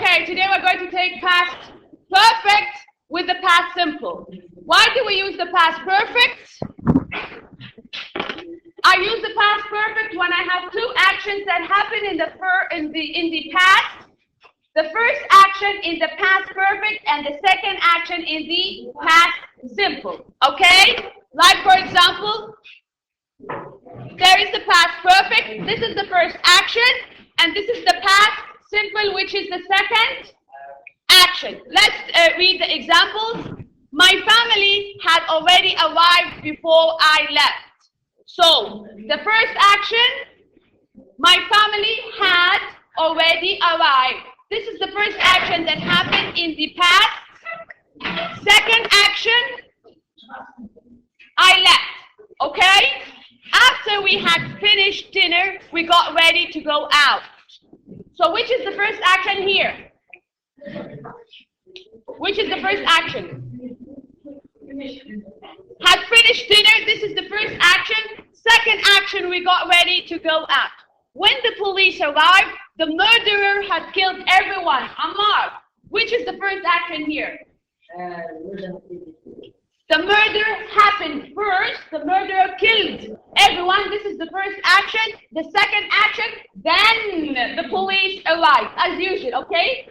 Okay, today we're going to take past perfect with the past simple. Why do we use the past perfect? I use the past perfect when I have two actions that happen in the past. The first action in the past perfect and the second action in the past simple. Okay? Like for example, there is the past perfect. This is the first action, and this is the past simple, which is the second action. Let's read the examples. My family had already arrived before I left. So, the first action, my family had already arrived. This is the first action that happened in the past. Second action, I left. Okay? After we had finished dinner, we got ready to go out. So which is the first action here? Which is the first action? Had finished dinner, this is the first action. Second action, we got ready to go out. When the police arrived, the murderer had killed everyone. Ammar, which is the first action here? The murder happened first. The murderer killed everyone. This is the first action. The second action, then the police arrived, as usual, okay?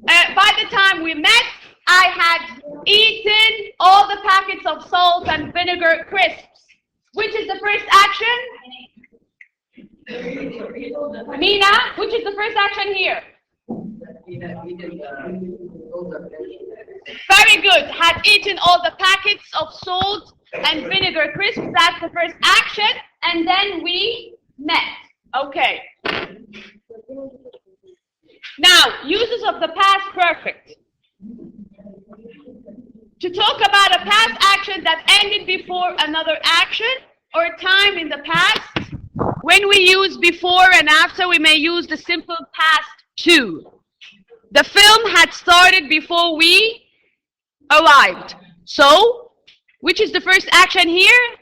By the time we met, I had eaten all the packets of salt and vinegar crisps. Which is the first action? Mina, which is the first action here? Very good. Had eaten all the packets of salt and vinegar crisps. That's the first action. And then we met. Okay. Now, uses of the past perfect. To talk about a past action that ended before another action or a time in the past, when we use before and after, we may use the simple past too. The film had started before we arrived. So, which is the first action here?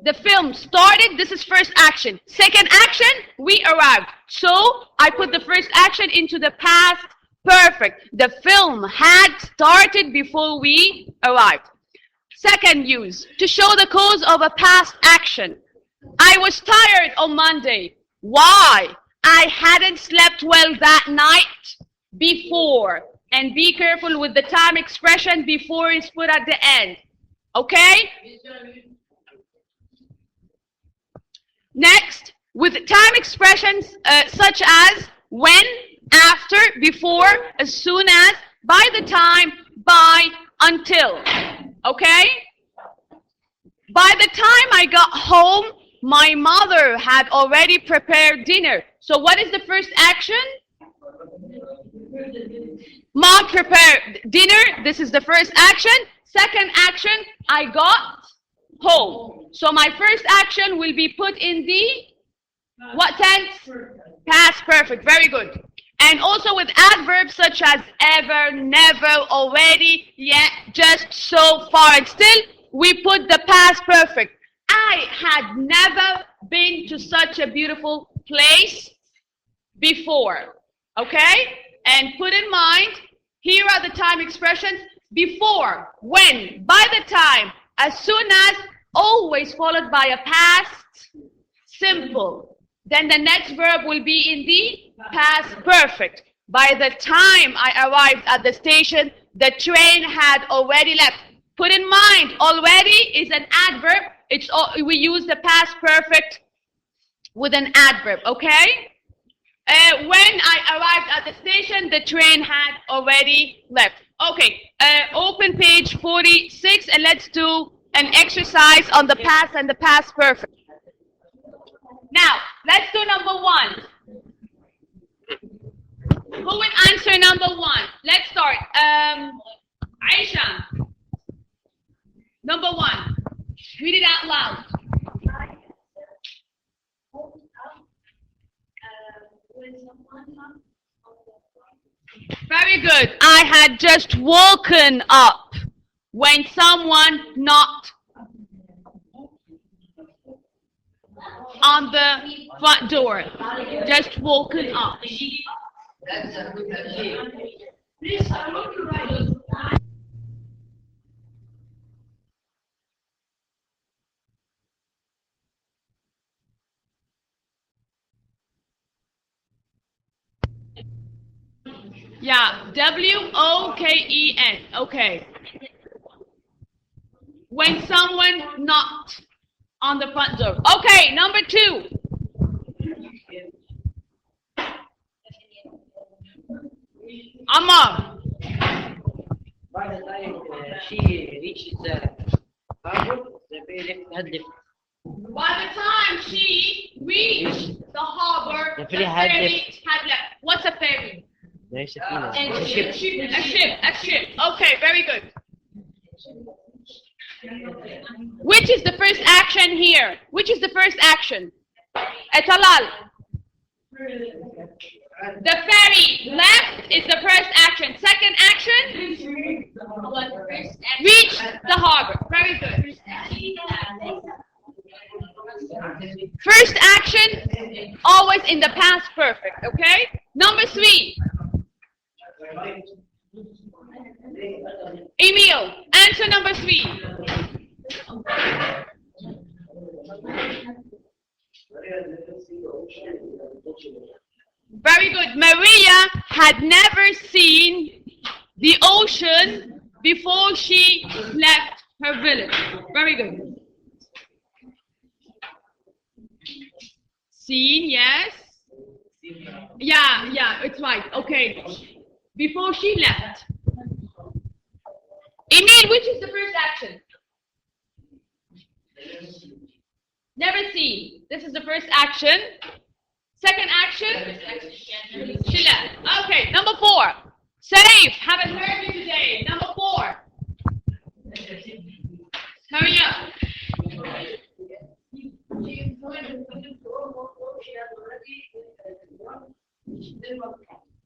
The film started, this is first action. Second action, we arrived. So, I put the first action into the past perfect. The film had started before we arrived. Second use, to show the cause of a past action. I was tired on Monday. Why? I hadn't slept well that night before. And be careful with the time expression before is put at the end. Okay? Next, with time expressions such as when, after, before, as soon as, by the time, by, until. Okay? By the time I got home, my mother had already prepared dinner. So what is the first action? Mom prepared dinner. This is the first action. Second action, I got home. So my first action will be put in the what tense? Past perfect. Very good. And also with adverbs such as ever, never, already, yet, just, so, far, and still, we put the past perfect. I had never been to such a beautiful place before. Okay? And put in mind, here are the time expressions. Before, when, by the time, as soon as, always followed by a past simple. Then the next verb will be in the past perfect. By the time I arrived at the station, the train had already left. Put in mind, already is an adverb. We use the past perfect with an adverb, okay? When I arrived at the station, the train had already left. Okay, open page 46 and let's do an exercise on the past and the past perfect. Now, let's do number one. Who will answer number one? Let's start. Aisha. Number one. Read it out loud. Very good. I had just woken up when someone knocked on the front door. Just woken up. Yeah, WOKEN. Okay. When someone knocked on the front door. Okay, number 2. Ammar. By the time she reaches the harbor, the ferry had left. By the time she reached the harbor, The the ferry had ferry had left. What's a ferry? There's a A ship. ship. A ship. Okay, very good. Which is the first action here? Which is the first action? Etalal. The ferry left is the first action. Second action? Reach the harbor. Very good. First action, always in the past perfect, okay? Number 3. Emil, answer number 3. Very good. Maria had never seen the ocean before she left her village. Very good. Seen, yes. Yeah, it's right. Okay. Before she left. Emil, which is the first action? Never seen. This is the first action. Second action? She left. Okay, number 4. Saif, haven't heard you today. Number 4. Hurry up.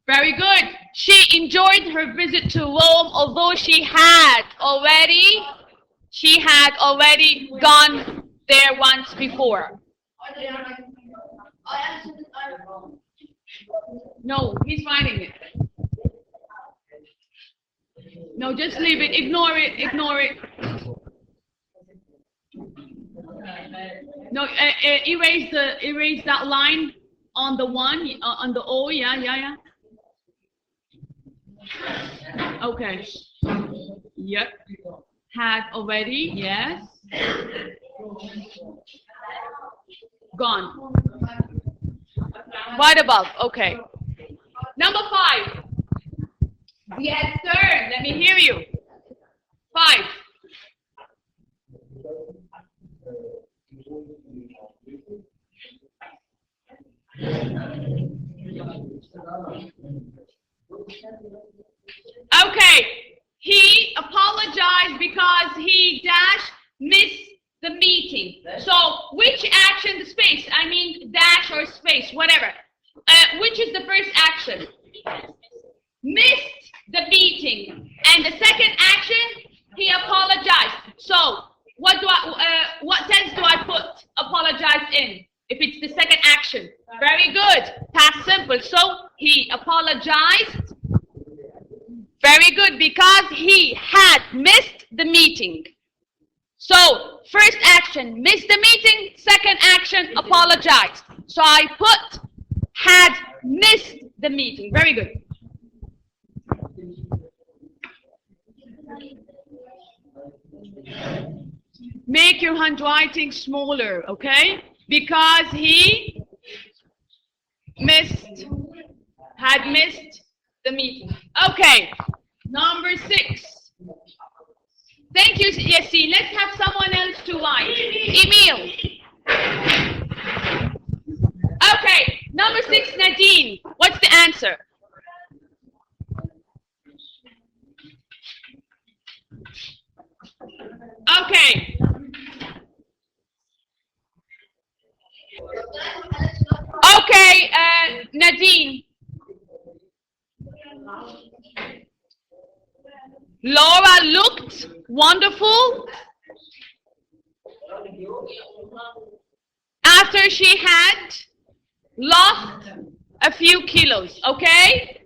Very good. She enjoyed her visit to Rome, although she had already gone there once before. No, he's writing it. No, just leave it. Ignore it. No, erase that line on the 1, on the O. Yeah. Okay. Yep. Had already. Yes. Gone. Right above. Okay. Number 5. Yes, sir. Let me hear you. 5. Okay. He apologized because he missed the meeting. So which action, the space, I mean dash or space, whatever. Which is the first action? Missed the meeting. And the second action, he apologized. So what tense do I put apologize in if it's the second action? Very good. Past simple. So he apologized. Very good, because he had missed the meeting. So first action, missed the meeting. Second action, apologized. So I put had missed the meeting. Very good. Make your handwriting smaller, okay? Because he had missed the meeting. Okay, number 6. Thank you, Yassi. Let's have someone else to write. Emil. Okay, number 6, Nadine. What's the answer? Okay. Okay, Nadine. Laura looked wonderful after she had lost a few kilos, okay?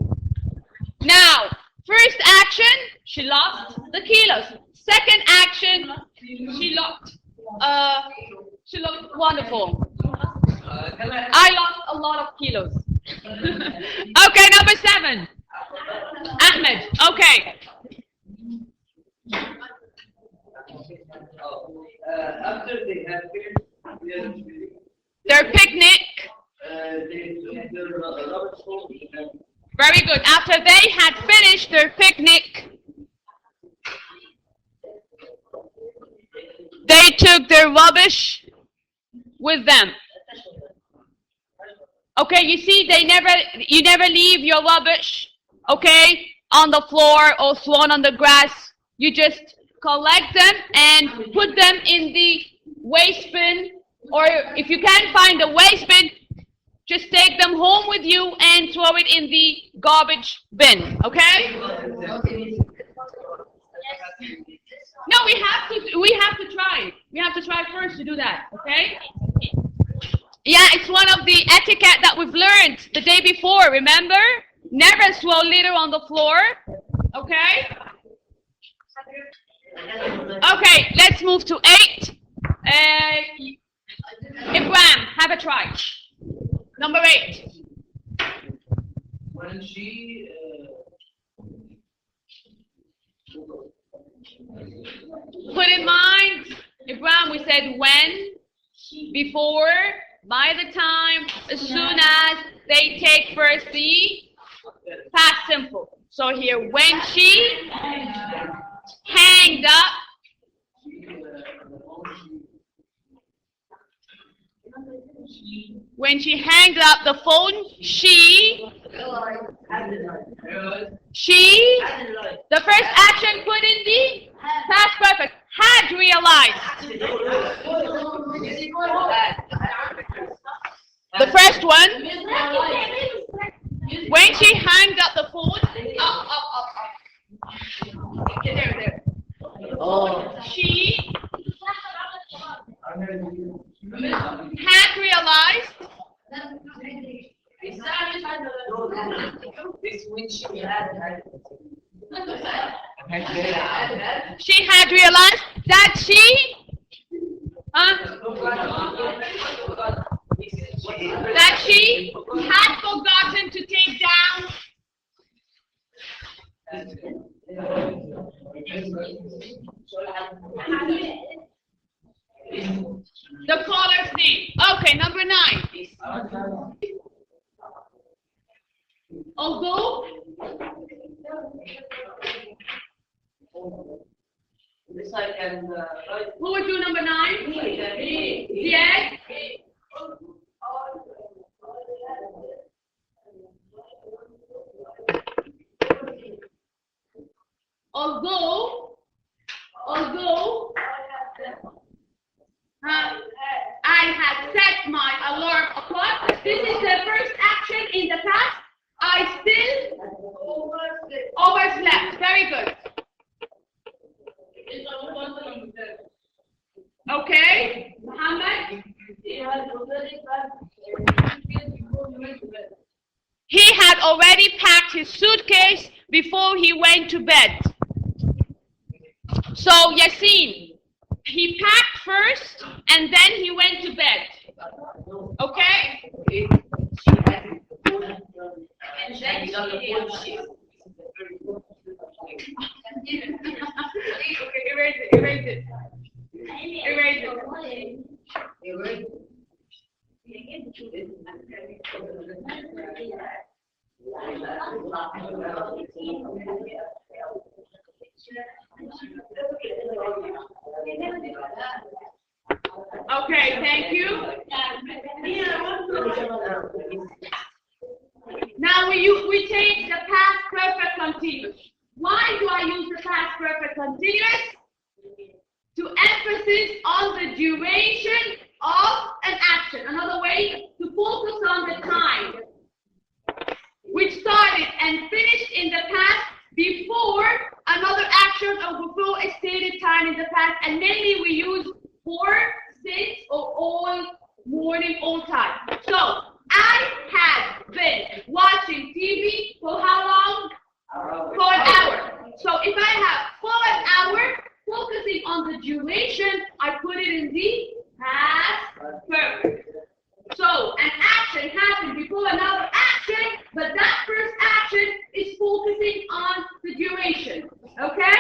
Now, first action, she lost the kilos. Second action, she looked wonderful. I lost a lot of kilos. Okay, number 7. Ahmed, okay. After they had Their picnic. Very good. After they had finished their picnic, they took their rubbish with them. Okay, you see, you never leave your rubbish, okay, on the floor or thrown on the grass. You just collect them and put them in the waste bin, or if you can't find the waste bin, just take them home with you and throw it in the garbage bin, okay? No, we have to try. We have to try first to do that, okay? Yeah, it's one of the etiquette that we've learned the day before, remember? Never throw litter on the floor, okay? Okay, let's move to 8. Ibrahim, have a try. Number 8. when she Put in mind, Ibrahim, we said when, before, by the time, as soon as. They take first the past simple. So here, when she hanged up, the phone, the first action put in the past perfect, had realized. The first one, when she hanged up the phone, up. There. She had realized. She had realized that she had forgotten to take down the caller's name. Okay, number 9. Although who would do number 9? Yes. Although I had set my alarm clock. This is the first action in the past. I still overslept. Very good. Okay, Muhammad. He had already packed his suitcase before he went to bed. So Yasin, he packed first and then he went to bed. Okay? Erase it. Okay, thank you. Now we take the past perfect continuous. Why do I use the past perfect continuous? To emphasis on the duration of an action. Another way to focus on the time, which started and finished in the past before another action or before a stated time in the past. And mainly we use for, since, or all, morning, all time. So I had been watching TV for how long? For an hour. So if I have for an hour, focusing on the duration, I put it in the past perfect. So an action happened before another action, but that first action is focusing on the duration. Okay?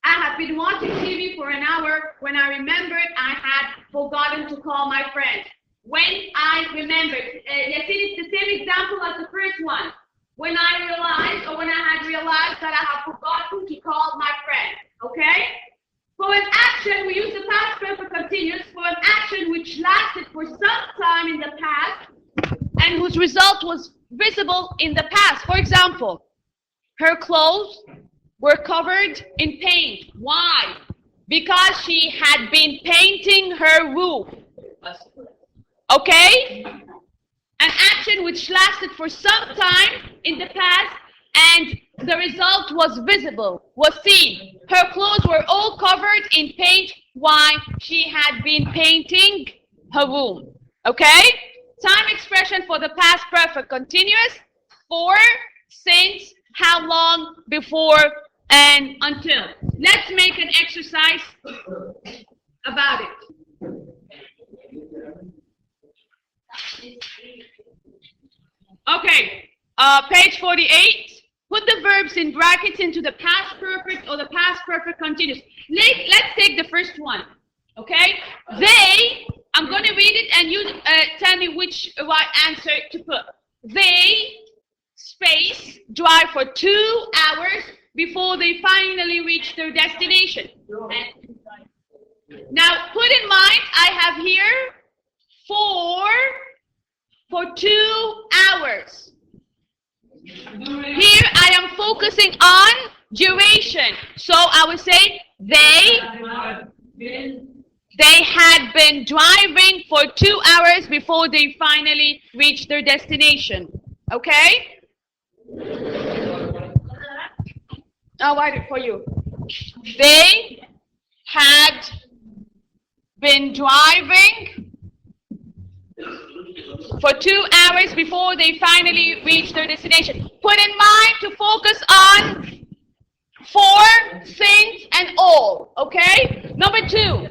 I have been watching TV for an hour. When I remembered, I had forgotten to call my friend. When I remembered, it's the same example as the first one. When I realized, or when I had realized that I had forgotten to call my friend. Okay? For an action, we use the past perfect continuous for an action which lasted for some time in the past and whose result was visible in the past. For example, her clothes were covered in paint. Why? Because she had been painting her roof. Okay? An action which lasted for some time in the past and the result was visible, was seen. Her clothes were all covered in paint. Why? She had been painting her room. Okay? Time expression for the past perfect continuous. For, since, how long, before, and until. Let's make an exercise about it. Okay, page 48. Put the verbs in brackets into the past perfect or the past perfect continuous. Let's take the first one. Okay? They, I'm going to read it and you tell me which right answer to put. They, space, drive for 2 hours before they finally reach their destination. Now, put in mind, I have here for 2 hours. Here I am focusing on duration. So I would say they had been driving for 2 hours before they finally reached their destination. Okay? I'll write it for you. They had been driving for 2 hours before they finally reached their destination. Put in mind to focus on for, since, and all. Okay? Number 2.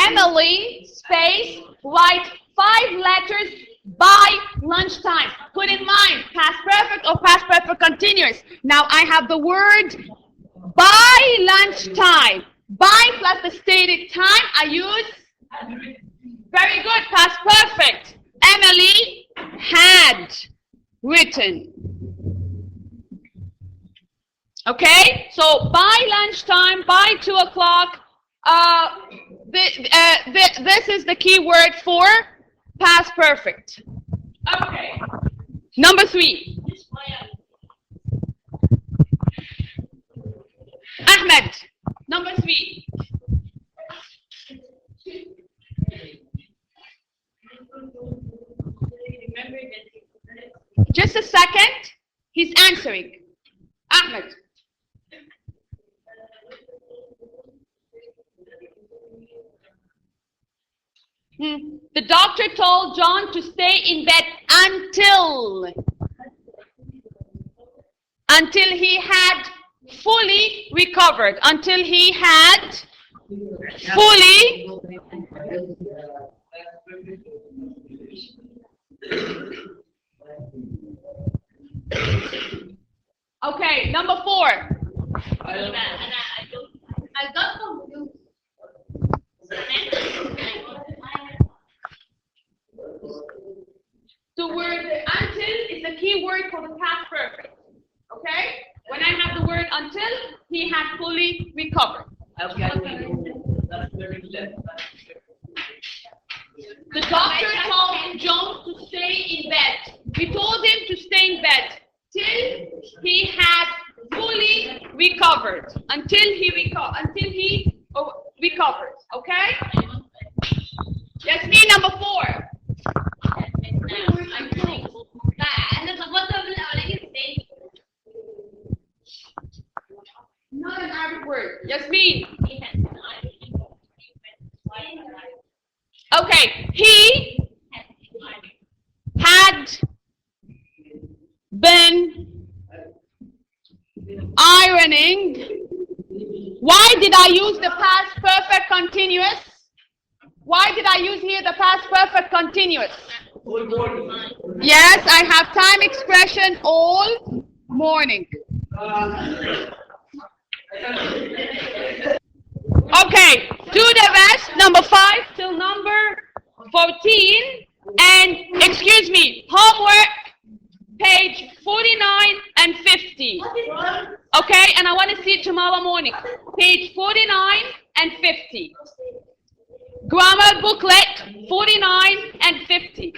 Emily, space, write 5 letters by lunchtime. Put in mind, past perfect or past perfect continuous. Now I have the word by lunchtime. By plus the stated time, I use very good, past perfect. Emily had written. Okay, so by lunchtime, by 2 o'clock, this is the key word for past perfect. Okay. Number 3. Ahmed, number 3. Just a second. He's answering. Ahmed. The doctor told John to stay in bed until he had fully recovered. Until he had fully Okay, number 4. The word until is the key word for the past perfect. Okay? When I have the word until, he had fully recovered. The doctor told John to stay in bed. We told him to stay in bed till he had fully recovered. Until he recovered. Okay? Yasmin, number 4. Not an Arabic word. Yasmin. Okay. He morning. Why did I use the past perfect continuous? Why did I use here the past perfect continuous? Yes, I have time expression all morning. Okay, do the rest, number 5 till number 14. And, excuse me, homework, page 49 and 50. Okay, and I want to see it tomorrow morning. Page 49 and 50. Grammar booklet 49 and 50.